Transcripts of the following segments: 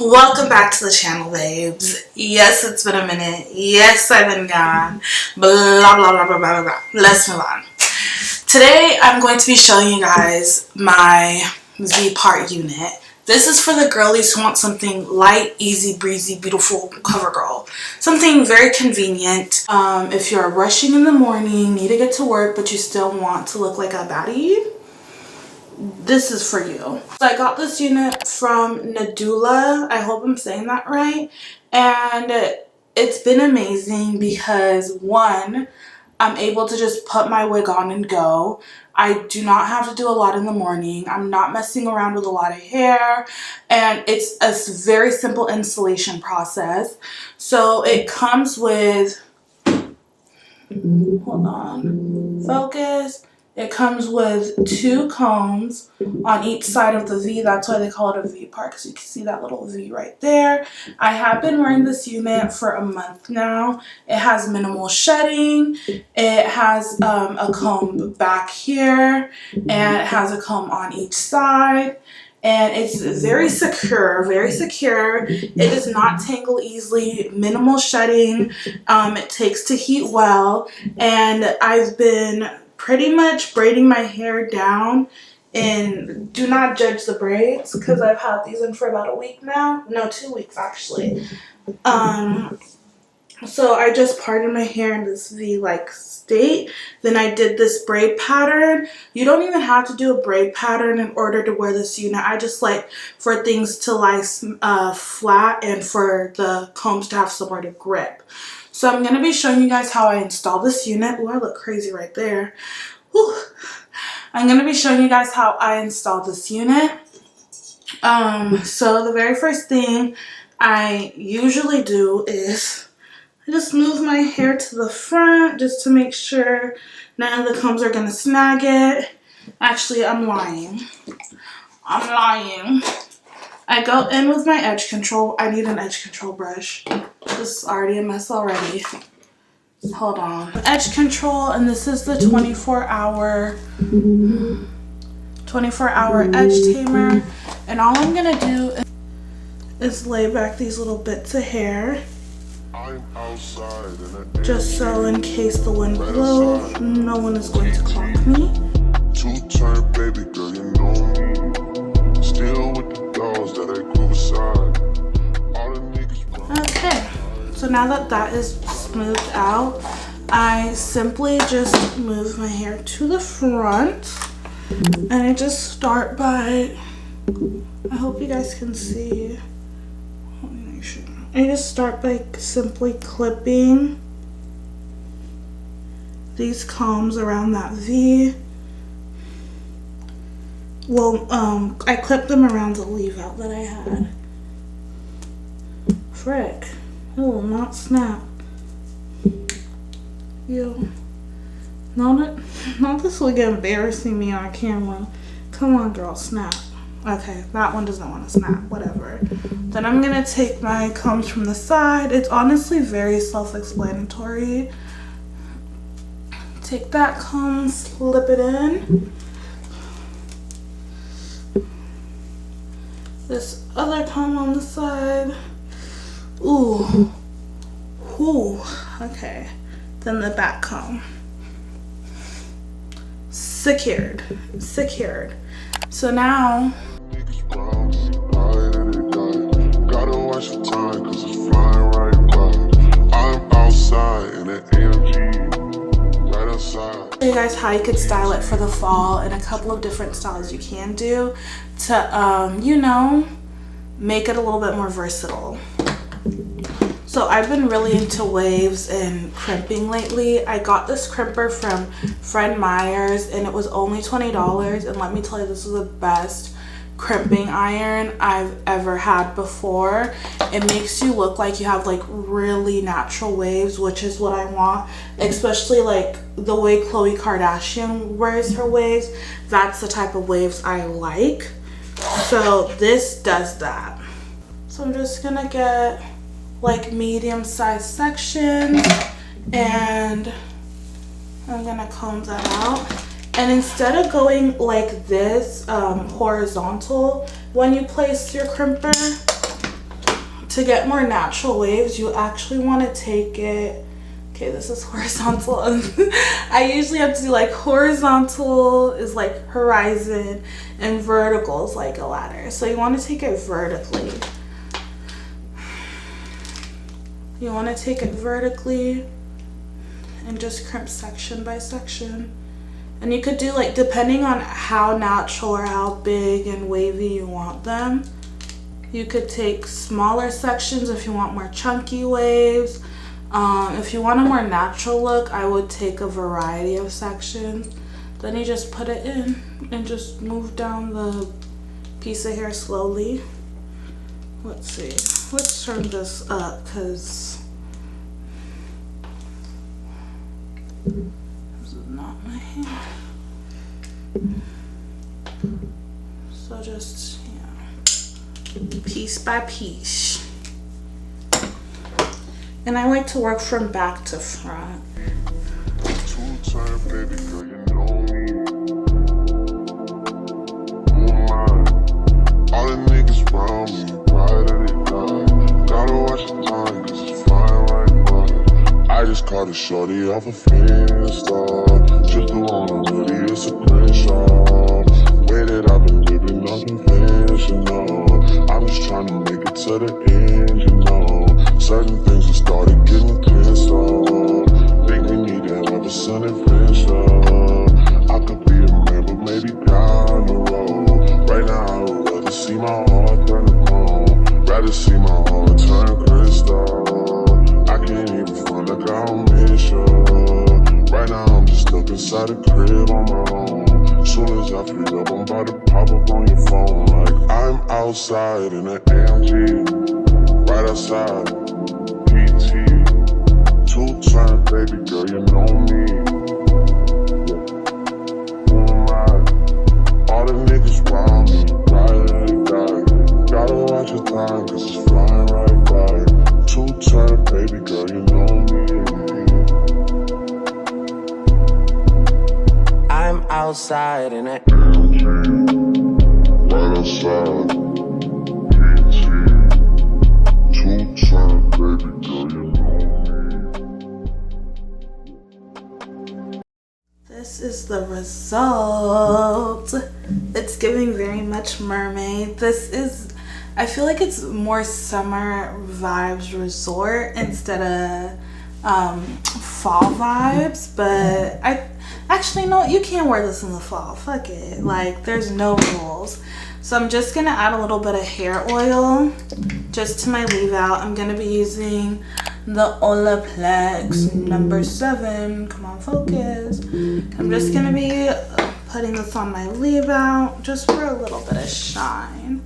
Welcome back to the channel, babes. Yes, it's been a minute. Yes, I've been gone. Blah, blah, blah, blah, blah, blah. Let's move on. Today, I'm going to be showing you guys my V-part unit. This is for the girlies who want something light, easy, breezy, beautiful cover girl. Something very convenient. If you're rushing in the morning, need to get to work, but you still want to look like a baddie, this is for you. So I got this unit from Nadula. I hope I'm saying that right. And it's been amazing because, one, I'm able to just put my wig on and go. I do not have to do a lot in the morning. I'm not messing around with a lot of hair. And it's a very simple installation process. So it comes with, hold on, focus. It comes with 2 combs on each side of the V. That's why they call it a V part, because you can see that little V right there. I have been wearing this unit for a month now. It has minimal shedding. It has a comb back here, and it has a comb on each side. And it's very secure, very secure. It does not tangle easily, minimal shedding. It takes to heat well. And I've been pretty much braiding my hair down, and do not judge the braids because I've had these in for about a week now. No, 2 weeks actually. So I just parted my hair in this V-like state. Then I did this braid pattern. You don't even have to do a braid pattern in order to wear this unit. I just like for things to lie flat and for the combs to have somewhere to grip. So I'm going to be showing you guys how I install this unit. Oh, I look crazy right there. Whew. I'm going to be showing you guys how I install this unit. So the very first thing I usually do is I just move my hair to the front just to make sure none of the combs are going to snag it. Actually, I'm lying. I go in with my edge control. I need an edge control brush. This is already a mess already. Hold on. Edge control, and this is the 24-hour edge tamer. And all I'm gonna do is lay back these little bits of hair, just so in case the wind blows, no one is going to clonk me. Two-turn baby girl, you know me. Still with the dolls that I grew beside. All the niggas. Okay, so now that that is smoothed out, I simply just move my hair to the front, and I just start by, I hope you guys can see, let me make sure. I just start by simply clipping these combs around that V. Well, I clipped them around the leave out that I had. Frick. It will not snap. Yo. Not this wig embarrassing me on camera. Come on, girl, snap. Okay, that one doesn't want to snap. Whatever. Then I'm going to take my combs from the side. It's honestly very self-explanatory. Take that comb, slip it in. This other comb on the side. Ooh. Ooh. Okay. Then the back comb. Secured. So now Gotta watch the time cause it's flying right by. I'm outside in an AMG. Right outside. Show you guys how you could style it for the fall, and a couple of different styles you can do to you know, make it a little bit more versatile. So I've been really into waves and crimping lately. I got this crimper from Fred Meyer's and it was only $20, and let me tell you, this is the best crimping iron I've ever had before. It makes you look like you have like really natural waves, which is what I want, especially like the way Khloe Kardashian wears her waves. That's the type of waves I like. So this does that. So I'm just gonna get like medium-sized sections, and I'm gonna comb that out. And instead of going like this horizontal, when you place your crimper, to get more natural waves, you actually want to take it, okay, this is horizontal. I usually have to do like horizontal is like horizon and vertical is like a ladder. So you want to take it vertically. You want to take it vertically and just crimp section by section. And you could do like, depending on how natural or how big and wavy you want them, you could take smaller sections if you want more chunky waves. If you want a more natural look, I would take a variety of sections. Then you just put it in and just move down the piece of hair slowly. Let's see, let's turn this up because this is not my hair. So just, piece by piece. And I like to work from back to front. Two-time baby girl, you know me. Oh my, all the niggas around me, right at it die. Gotta watch the time, cause it's flying right by. I just caught a shorty off a Finsta. Just the one on really, it's a crenshaw. Way that I've been living unconventional. I'm just trying to make it to the end, you know. Certain things have started getting pissed off. Think we need to have a son and friendship. I could be a man, but maybe down the road. Right now I would rather see my heart turn to chrome. Rather see my heart turn crystal. I can't even front like I don't miss you. Right now I'm just stuck inside a crib on my own. Soon as I free up, I'm about to pop up on your phone. Like I'm outside in an AMG, right outside, PT. Two-time baby girl, you know me. Oh my, all the niggas around me, right at it die. Gotta watch your time, cause it's flying right by. Two-time baby girl, you know me. I'm outside in a Right outside, PT. Two-time baby girl, you know me. This is the result. It's giving very much mermaid. This is, I feel like it's more summer vibes resort instead of fall vibes, but I actually, no, you can't wear this in the fall. Fuck it. Like, there's no rules. So I'm just going to add a little bit of hair oil just to my leave out. I'm going to be using the Olaplex number 7. Come on, focus. I'm just going to be putting this on my leave out just for a little bit of shine.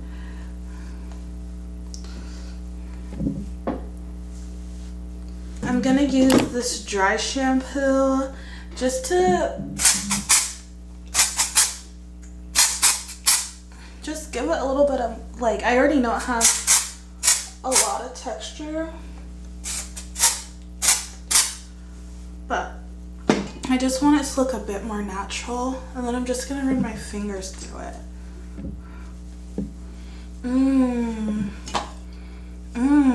I'm going to use this dry shampoo just to just give it a little bit of, like, I already know it has a lot of texture, but I just want it to look a bit more natural, and then I'm just gonna run my fingers through it.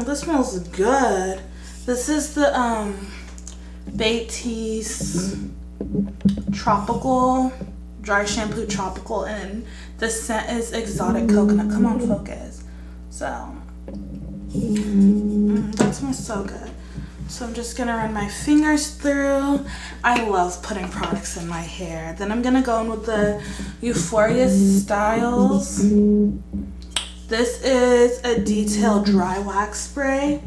This smells good. This is the Batiste Tropical Dry Shampoo Tropical, and the scent is Exotic Coconut. Come on, focus. So that smells so good. So I'm just gonna run my fingers through. I love putting products in my hair. Then I'm gonna go in with the Euphoria Styles. This is a detail dry wax spray.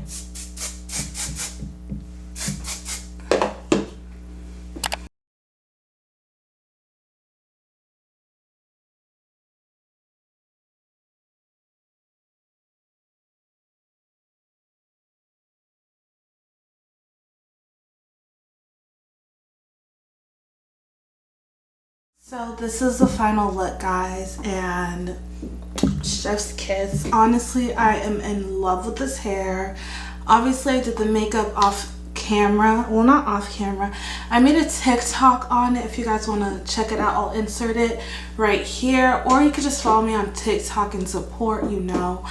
So this is the final look, guys, and chef's kiss. Honestly, I am in love with this hair. Obviously, I did the makeup off camera, well, not off camera. I made a TikTok on it. If you guys want to check it out, I'll insert it right here, or you could just follow me on TikTok and support, you know.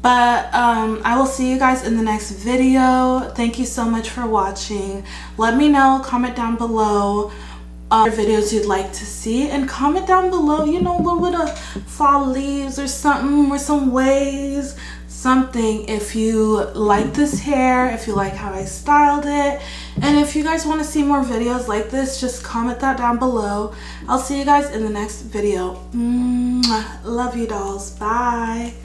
But I will see you guys in the next video. Thank you so much for watching. Let me know, comment down below videos you'd like to see, and comment down below, you know, a little bit of fall leaves or something, or some waves, something, if you like this hair, if you like how I styled it, and if you guys want to see more videos like this, just comment that down below. I'll see you guys in the next video. Love you, dolls. Bye.